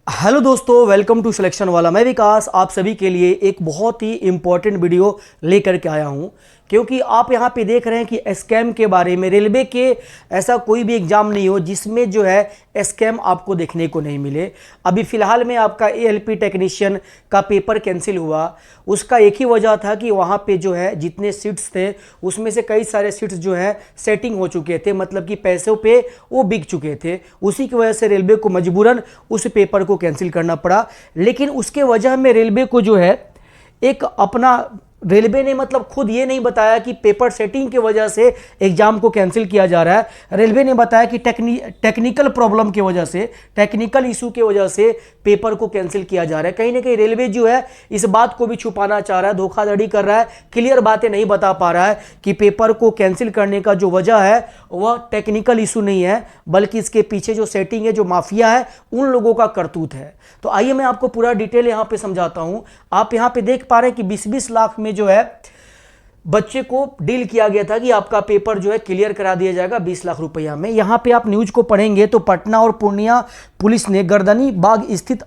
Hello दोस्तों, welcome to selection वाला। मैं विकास आप सभी के लिए एक बहुत ही इंपॉर्टेंट वीडियो लेकर के आया हूं, क्योंकि आप यहां पे देख रहे हैं कि स्कैम के बारे में। रेलवे के ऐसा कोई भी एग्जाम नहीं हो जिसमें जो है स्कैम आपको देखने को नहीं मिले। अभी फ़िलहाल में आपका एएलपी टेक्नीशियन का पेपर कैंसिल हुआ, उसका एक ही वजह था कि वहाँ पे जो है जितने सीट्स थे उसमें से कई सारे सीट्स जो है सेटिंग हो चुके थे, मतलब कि पैसों पे वो बिक चुके थे। उसी की वजह से रेलवे को मजबूरन उस पेपर को कैंसिल करना पड़ा। लेकिन उसके वजह में रेलवे को जो है एक अपना रेलवे ने मतलब खुद ये नहीं बताया कि पेपर सेटिंग की वजह से एग्जाम को कैंसिल किया जा रहा है। रेलवे ने बताया कि टेक्निकल प्रॉब्लम की वजह से, टेक्निकल इशू की वजह से पेपर को कैंसिल किया जा रहा है। कहीं ना कहीं रेलवे जो है इस बात को भी छुपाना चाह रहा है, धोखाधड़ी कर रहा है, क्लियर बातें नहीं बता पा रहा है कि पेपर को कैंसिल करने का जो वजह है वह टेक्निकल इशू नहीं है, बल्कि इसके पीछे जो सेटिंग है, जो माफिया है, उन लोगों का करतूत है। तो आइए मैं आपको पूरा डिटेल यहाँ पे समझाता हूँ। आप यहाँ पे देख पा रहे हैं कि 20-20 लाख में जो है बच्चे को डील किया गया था कि आपका पेपर जो है क्लियर करा दिया जाएगा 20 लाख रुपया में। यहाँ पे आप न्यूज को पढ़ेंगे तो पटना और पूर्णिया पुलिस ने गर्दनी बाग स्थित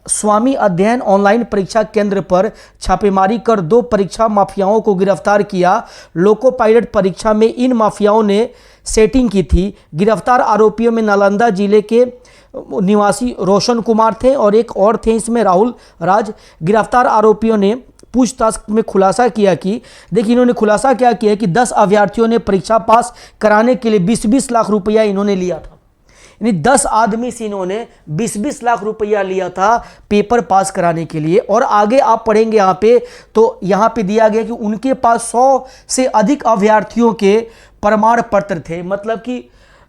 स्वामी अध्ययन ऑनलाइन परीक्षा केंद्र पर छापेमारी कर 2 परीक्षा माफियाओं को गिरफ्तार किया। लोको पायलट परीक्षा में इन माफियाओं ने सेटिंग की थी। गिरफ्तार आरोपियों में नालंदा जिले के निवासी रोशन कुमार थे और एक और थे, इसमें राहुल राज। गिरफ्तार आरोपियों ने पूछताछ में खुलासा किया कि देखिए, इन्होंने खुलासा क्या किया कि 10 अभ्यर्थियों ने परीक्षा पास कराने के लिए 20-20 लाख रुपया इन्होंने लिया था। यानी 10 आदमी से इन्होंने 20-20 लाख रुपया लिया था पेपर पास कराने के लिए। और आगे आप पढ़ेंगे यहाँ पे तो यहाँ पे दिया गया कि उनके पास 100 से अधिक अभ्यर्थियों के प्रमाण पत्र थे। मतलब कि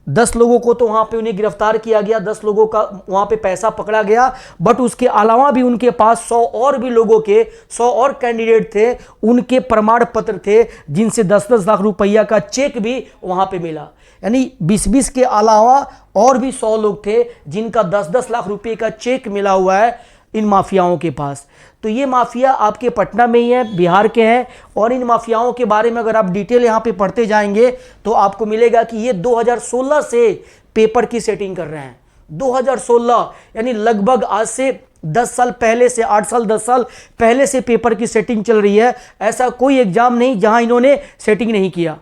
10 लोगों को तो वहां पे उन्हें गिरफ्तार किया गया, 10 लोगों का वहां पे पैसा पकड़ा गया, बट उसके अलावा भी उनके पास 100 और भी लोगों के 100 और कैंडिडेट थे, उनके प्रमाण पत्र थे जिनसे 10-10 लाख रुपया का चेक भी वहां पे मिला। यानी 20-20 के अलावा और भी 100 लोग थे जिनका 10-10 लाख रुपए का चेक मिला हुआ है इन माफियाओं के पास। तो ये माफिया आपके पटना में ही है, बिहार के हैं। और इन माफियाओं के बारे में अगर आप डिटेल यहाँ पे पढ़ते जाएंगे तो आपको मिलेगा कि ये 2016 से पेपर की सेटिंग कर रहे हैं। 2016 यानी लगभग आज से 10 साल पहले से, 8 साल 10 साल पहले से पेपर की सेटिंग चल रही है। ऐसा कोई एग्जाम नहीं जहां इन्होंने सेटिंग नहीं किया,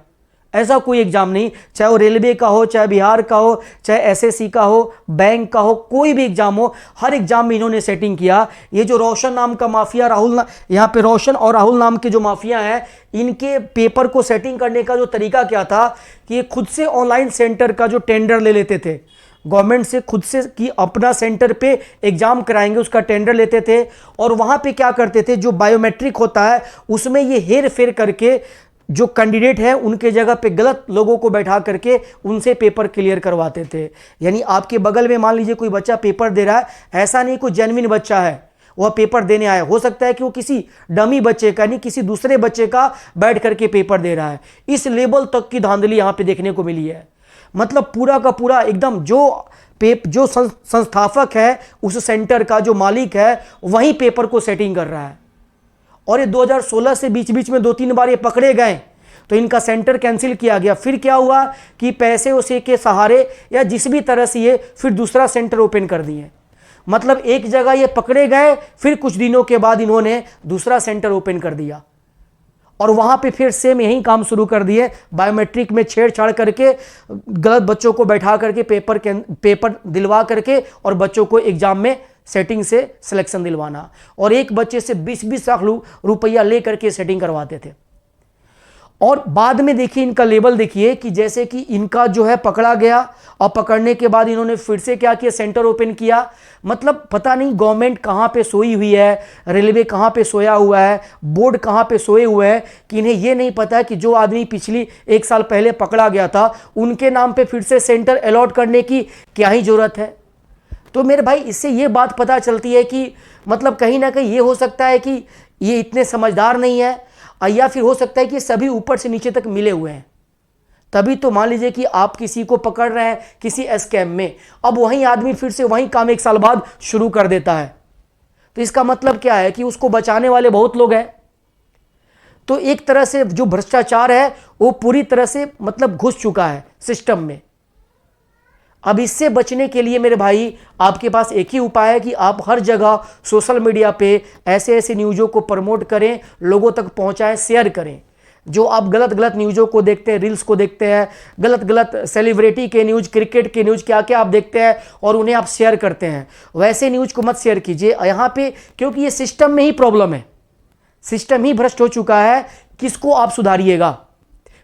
ऐसा कोई एग्जाम नहीं, चाहे वो रेलवे का हो, चाहे बिहार का हो, चाहे एसएससी का हो, बैंक का हो, कोई भी एग्जाम हो, हर एग्जाम में इन्होंने सेटिंग किया। ये जो रोशन नाम का माफिया, यहाँ पे रोशन और राहुल नाम के जो माफिया हैं, इनके पेपर को सेटिंग करने का जो तरीका क्या था कि ये खुद से ऑनलाइन सेंटर का जो टेंडर ले लेते थे गवर्नमेंट से, खुद से कि अपना सेंटर पे एग्जाम कराएंगे, उसका टेंडर लेते थे। और वहां पे क्या करते थे, जो बायोमेट्रिक होता है उसमें ये हेर फेर करके जो कैंडिडेट है उनके जगह पे गलत लोगों को बैठा करके उनसे पेपर क्लियर करवाते थे। यानी आपके बगल में मान लीजिए कोई बच्चा पेपर दे रहा है, ऐसा नहीं कोई जेन्युइन बच्चा है वह पेपर देने आया, हो सकता है कि वो किसी डमी बच्चे का, नहीं किसी दूसरे बच्चे का बैठ करके पेपर दे रहा है। इस लेवल तक की धांधली यहाँ पे देखने को मिली है। मतलब पूरा का पूरा एकदम जो संस्थापक है उस सेंटर का, जो मालिक है, वही पेपर को सेटिंग कर रहा है। और ये 2016 से बीच बीच में 2-3 बार ये पकड़े गए तो इनका सेंटर कैंसिल किया गया। फिर क्या हुआ कि पैसे उसे के सहारे या जिस भी तरह से ये फिर दूसरा सेंटर ओपन कर दिए। मतलब एक जगह ये पकड़े गए, फिर कुछ दिनों के बाद इन्होंने दूसरा सेंटर ओपन कर दिया और वहां पे फिर सेम यही काम शुरू कर दिए, बायोमेट्रिक में छेड़छाड़ करके गलत बच्चों को बैठा करके पेपर दिलवा करके और बच्चों को एग्जाम में सेटिंग से सिलेक्शन दिलवाना। और एक बच्चे से 20-20 लाख रुपया लेकर के सेटिंग करवाते थे। और बाद में देखिए इनका लेवल देखिए कि जैसे कि इनका जो है पकड़ा गया और पकड़ने के बाद इन्होंने फिर से क्या किया, सेंटर ओपन किया। मतलब पता नहीं गवर्नमेंट कहाँ पे सोई हुई है, रेलवे कहाँ पे सोया हुआ है, बोर्ड कहाँ पे सोए हुए हैं कि इन्हें ये नहीं पता है कि जो आदमी पिछली 1 साल पहले पकड़ा गया था उनके नाम पे फिर से सेंटर अलॉट करने की क्या ही जरूरत है। तो मेरे भाई इससे ये बात पता चलती है कि मतलब कहीं ना कहीं ये हो सकता है कि ये इतने समझदार नहीं है, या फिर हो सकता है कि सभी ऊपर से नीचे तक मिले हुए हैं। तभी तो मान लीजिए कि आप किसी को पकड़ रहे हैं किसी स्कैम में, अब वही आदमी फिर से वही काम 1 साल बाद शुरू कर देता है, तो इसका मतलब क्या है कि उसको बचाने वाले बहुत लोग हैं। तो एक तरह से जो भ्रष्टाचार है वो पूरी तरह से मतलब घुस चुका है सिस्टम में। अब इससे बचने के लिए मेरे भाई आपके पास एक ही उपाय है कि आप हर जगह सोशल मीडिया पे ऐसे ऐसे न्यूज़ों को प्रमोट करें, लोगों तक पहुंचाएं, शेयर करें। जो आप गलत गलत न्यूज़ों को देखते हैं, रील्स को देखते हैं, गलत गलत सेलिब्रिटी के न्यूज़, क्रिकेट के न्यूज़, क्या क्या आप देखते हैं और उन्हें आप शेयर करते हैं, वैसे न्यूज़ को मत शेयर कीजिए यहाँ पे, क्योंकि ये सिस्टम में ही प्रॉब्लम है, सिस्टम ही भ्रष्ट हो चुका है। किसको आप सुधारिएगा?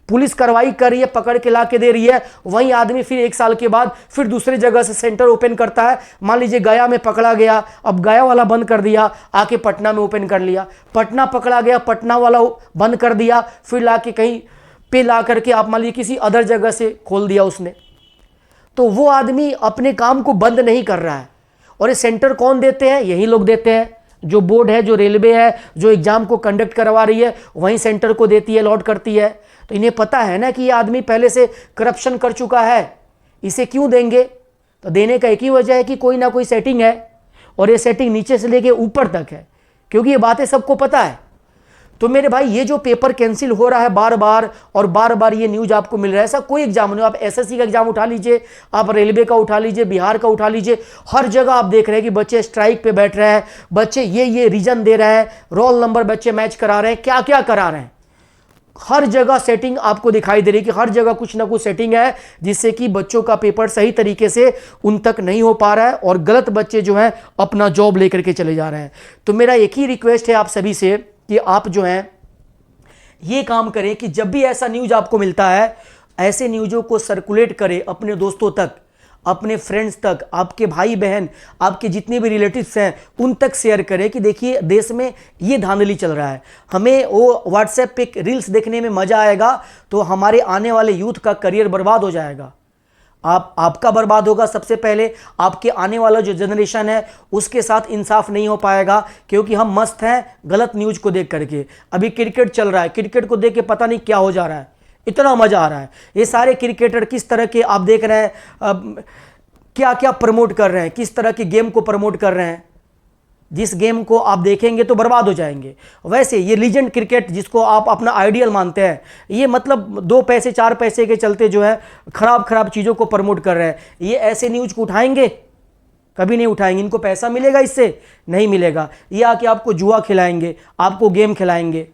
पुलिस कार्रवाई कर रही है, पकड़ के ला के दे रही है, वहीं आदमी फिर 1 साल के बाद फिर दूसरी जगह से सेंटर ओपन करता है। मान लीजिए गया में पकड़ा गया, अब गया वाला बंद कर दिया, आके पटना में ओपन कर लिया, पटना पकड़ा गया, पटना वाला बंद कर दिया, फिर ला के कहीं पे ला करके आप मान लीजिए किसी अदर जगह से खोल दिया उसने। तो वो आदमी अपने काम को बंद नहीं कर रहा है। और ये सेंटर कौन देते हैं? यही लोग देते हैं, जो बोर्ड है, जो रेलवे है, जो एग्जाम को कंडक्ट करवा रही है, वहीं सेंटर को देती है, अलॉट करती है। तो इन्हें पता है ना कि ये आदमी पहले से करप्शन कर चुका है, इसे क्यों देंगे? तो देने का एक ही वजह है कि कोई ना कोई सेटिंग है, और ये सेटिंग नीचे से लेके ऊपर तक है, क्योंकि ये बातें सबको पता है। तो मेरे भाई ये जो पेपर कैंसिल हो रहा है बार बार और बार बार ये न्यूज आपको मिल रहा है, ऐसा कोई एग्जाम नहीं। आप एसएससी का एग्जाम उठा लीजिए, आप रेलवे का उठा लीजिए, बिहार का उठा लीजिए, हर जगह आप देख रहे हैं कि बच्चे स्ट्राइक पे बैठ रहे हैं, बच्चे ये रीजन दे रहे हैं, रोल नंबर बच्चे मैच करा रहे हैं, क्या क्या करा रहे हैं। हर जगह सेटिंग आपको दिखाई दे रही है कि हर जगह कुछ ना कुछ सेटिंग है, जिससे कि बच्चों का पेपर सही तरीके से उन तक नहीं हो पा रहा है और गलत बच्चे जो हैं अपना जॉब लेकर के चले जा रहे हैं। तो मेरा एक ही रिक्वेस्ट है आप सभी से कि आप जो हैं ये काम करें कि जब भी ऐसा न्यूज आपको मिलता है, ऐसे न्यूज़ों को सर्कुलेट करें अपने दोस्तों तक, अपने फ्रेंड्स तक, आपके भाई बहन, आपके जितने भी रिलेटिव्स हैं उन तक शेयर करें कि देखिए देश में ये धांधली चल रहा है। हमें वो व्हाट्सएप पे रील्स देखने में मज़ा आएगा तो हमारे आने वाले यूथ का करियर बर्बाद हो जाएगा। आपका बर्बाद होगा, सबसे पहले आपके आने वाला जो जनरेशन है उसके साथ इंसाफ नहीं हो पाएगा, क्योंकि हम मस्त हैं गलत न्यूज़ को देख करके। अभी क्रिकेट चल रहा है, क्रिकेट को देख के पता नहीं क्या हो जा रहा है, इतना मज़ा आ रहा है। ये सारे क्रिकेटर किस तरह के आप देख रहे हैं, क्या क्या प्रमोट कर रहे हैं, किस तरह की गेम को प्रमोट कर रहे हैं, जिस गेम को आप देखेंगे तो बर्बाद हो जाएंगे। वैसे ये लीजेंड क्रिकेट जिसको आप अपना आइडियल मानते हैं, ये मतलब 2 पैसे 4 पैसे के चलते जो है खराब खराब चीज़ों को प्रमोट कर रहे हैं। ये ऐसे न्यूज़ को उठाएंगे? कभी नहीं उठाएंगे। इनको पैसा मिलेगा इससे? नहीं मिलेगा। ये आके आपको जुआ खिलाएंगे, आपको गेम खिलाएंगे,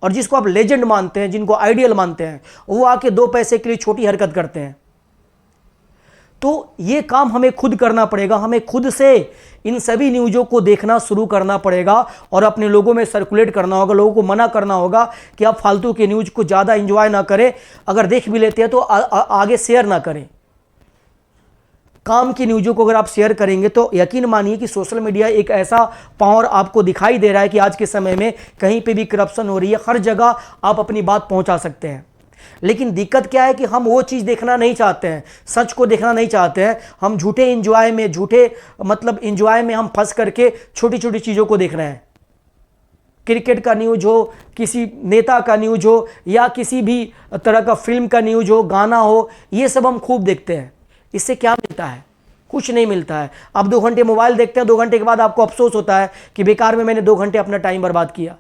और जिसको आप लेजेंड मानते हैं, जिनको आइडियल मानते हैं, वो आके 2 पैसे के लिए छोटी हरकत करते हैं। तो ये काम हमें खुद करना पड़ेगा, हमें खुद से इन सभी न्यूज़ों को देखना शुरू करना पड़ेगा और अपने लोगों में सर्कुलेट करना होगा, लोगों को मना करना होगा कि आप फालतू के न्यूज़ को ज़्यादा एंजॉय ना करें, अगर देख भी लेते हैं तो आगे शेयर ना करें। काम की न्यूज़ों को अगर आप शेयर करेंगे तो यकीन मानिए कि सोशल मीडिया एक ऐसा पावर आपको दिखाई दे रहा है कि आज के समय में कहीं पे भी करप्शन हो रही है, हर जगह आप अपनी बात पहुंचा सकते हैं। लेकिन दिक्कत क्या है कि हम वो चीज़ देखना नहीं चाहते हैं, सच को देखना नहीं चाहते हैं। हम झूठे एंजॉय में, झूठे मतलब एंजॉय में हम फंस करके छोटी छोटी चीज़ों को देख रहे हैं। क्रिकेट का न्यूज़ हो, किसी नेता का न्यूज़ हो, या किसी भी तरह का फिल्म का न्यूज़ हो, गाना हो, ये सब हम खूब देखते हैं। इससे क्या मिलता है? कुछ नहीं मिलता है। आप 2 घंटे मोबाइल देखते हैं, 2 घंटे के बाद आपको अफसोस होता है कि बेकार में मैंने 2 घंटे अपना टाइम बर्बाद किया।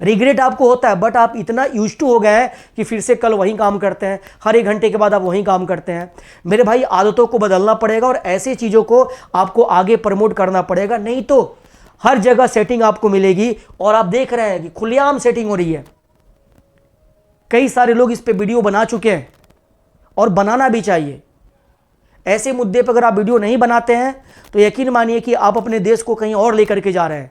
रिग्रेट आपको होता है, बट आप इतना यूज्ड टू हो गए हैं कि फिर से कल वही काम करते हैं, हर 1 घंटे के बाद आप वही काम करते हैं। मेरे भाई आदतों को बदलना पड़ेगा और ऐसी चीज़ों को आपको आगे प्रमोट करना पड़ेगा, नहीं तो हर जगह सेटिंग आपको मिलेगी। और आप देख रहे हैं कि खुलेआम सेटिंग हो रही है। कई सारे लोग इस पर वीडियो बना चुके हैं और बनाना भी चाहिए। ऐसे मुद्दे पर अगर आप वीडियो नहीं बनाते हैं तो यकीन मानिए कि आप अपने देश को कहीं और लेकर के जा रहे हैं।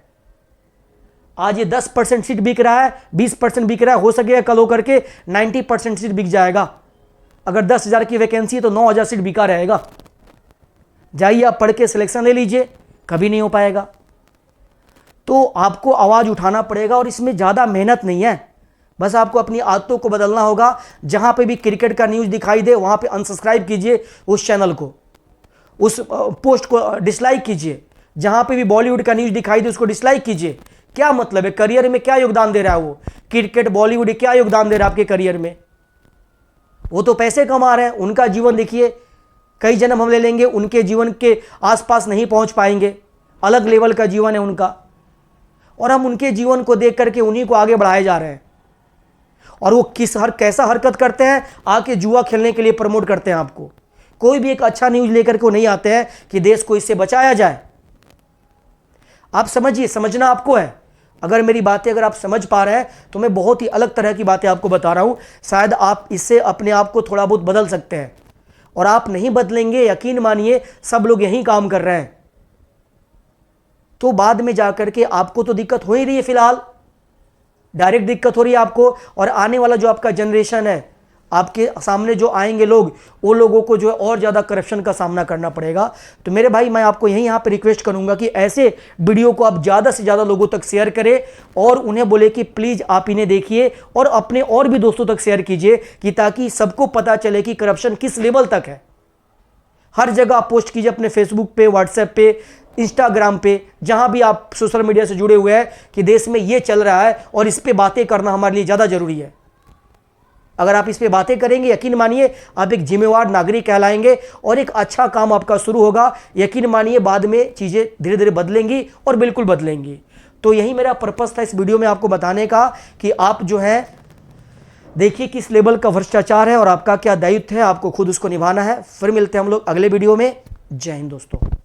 आज ये 10% सीट बिक रहा है, 20% बिक रहा है, हो सकेगा कल होकर के 90% सीट बिक जाएगा। अगर 10,000 की वैकेंसी है तो 9,000 सीट बिका रहेगा। जाइए आप पढ़ के सिलेक्शन ले लीजिए, कभी नहीं हो पाएगा। तो आपको आवाज़ उठाना पड़ेगा और इसमें ज़्यादा मेहनत नहीं है, बस आपको अपनी आदतों को बदलना होगा। जहाँ पे भी क्रिकेट का न्यूज़ दिखाई दे वहाँ पे अनसब्सक्राइब कीजिए उस चैनल को, उस पोस्ट को डिसलाइक कीजिए। जहाँ पे भी बॉलीवुड का न्यूज़ दिखाई दे उसको डिसलाइक कीजिए। क्या मतलब है? करियर में क्या योगदान दे रहा है वो? क्रिकेट बॉलीवुड क्या योगदान दे रहा है आपके करियर में? वो तो पैसे कमा रहे हैं, उनका जीवन देखिए, कई जन्म हम ले लेंगे, उनके जीवन के आसपास नहीं पहुंच पाएंगे, अलग लेवल का जीवन है उनका, और हम उनके जीवन को देख करके उन्हीं को आगे बढ़ाए जा रहे हैं। और वो कैसा हरकत करते हैं, आके जुआ खेलने के लिए प्रमोट करते हैं आपको। कोई भी एक अच्छा न्यूज लेकर के नहीं आते हैं कि देश को इससे बचाया जाए। आप समझिए, समझना आपको है। अगर मेरी बातें अगर आप समझ पा रहे हैं तो मैं बहुत ही अलग तरह की बातें आपको बता रहा हूं, शायद आप इससे अपने आप को थोड़ा बहुत बदल सकते हैं। और आप नहीं बदलेंगे, यकीन मानिए सब लोग यही काम कर रहे हैं, तो बाद में जाकर के आपको तो दिक्कत हो ही रही है, फिलहाल डायरेक्ट दिक्कत हो रही है आपको। और आने वाला जो आपका जनरेशन है, आपके सामने जो आएंगे लोग, वो लोगों को जो है और ज़्यादा करप्शन का सामना करना पड़ेगा। तो मेरे भाई, मैं आपको यहाँ पे रिक्वेस्ट करूंगा कि ऐसे वीडियो को आप ज़्यादा से ज़्यादा लोगों तक शेयर करें और उन्हें बोले कि प्लीज़ आप इन्हें देखिए और अपने और भी दोस्तों तक शेयर कीजिए, कि ताकि सबको पता चले कि करप्शन किस लेवल तक है। हर जगह आप पोस्ट कीजिए, अपने फेसबुक पे, व्हाट्सएप पे, इंस्टाग्राम पे, जहां भी आप सोशल मीडिया से जुड़े हुए हैं, कि देश में ये चल रहा है और इस पे बातें करना हमारे लिए ज़्यादा जरूरी है। अगर आप इस पे बातें करेंगे, यकीन मानिए आप एक जिम्मेवार नागरिक कहलाएंगे और एक अच्छा काम आपका शुरू होगा। यकीन मानिए बाद में चीज़ें धीरे धीरे बदलेंगी और बिल्कुल बदलेंगी। तो यही मेरा पर्पस था इस वीडियो में आपको बताने का, कि आप जो है देखिए किस लेवल का भ्रष्टाचार है और आपका क्या दायित्व है, आपको खुद उसको निभाना है। फिर मिलते हैं हम लोग अगले वीडियो में। जय हिंद दोस्तों।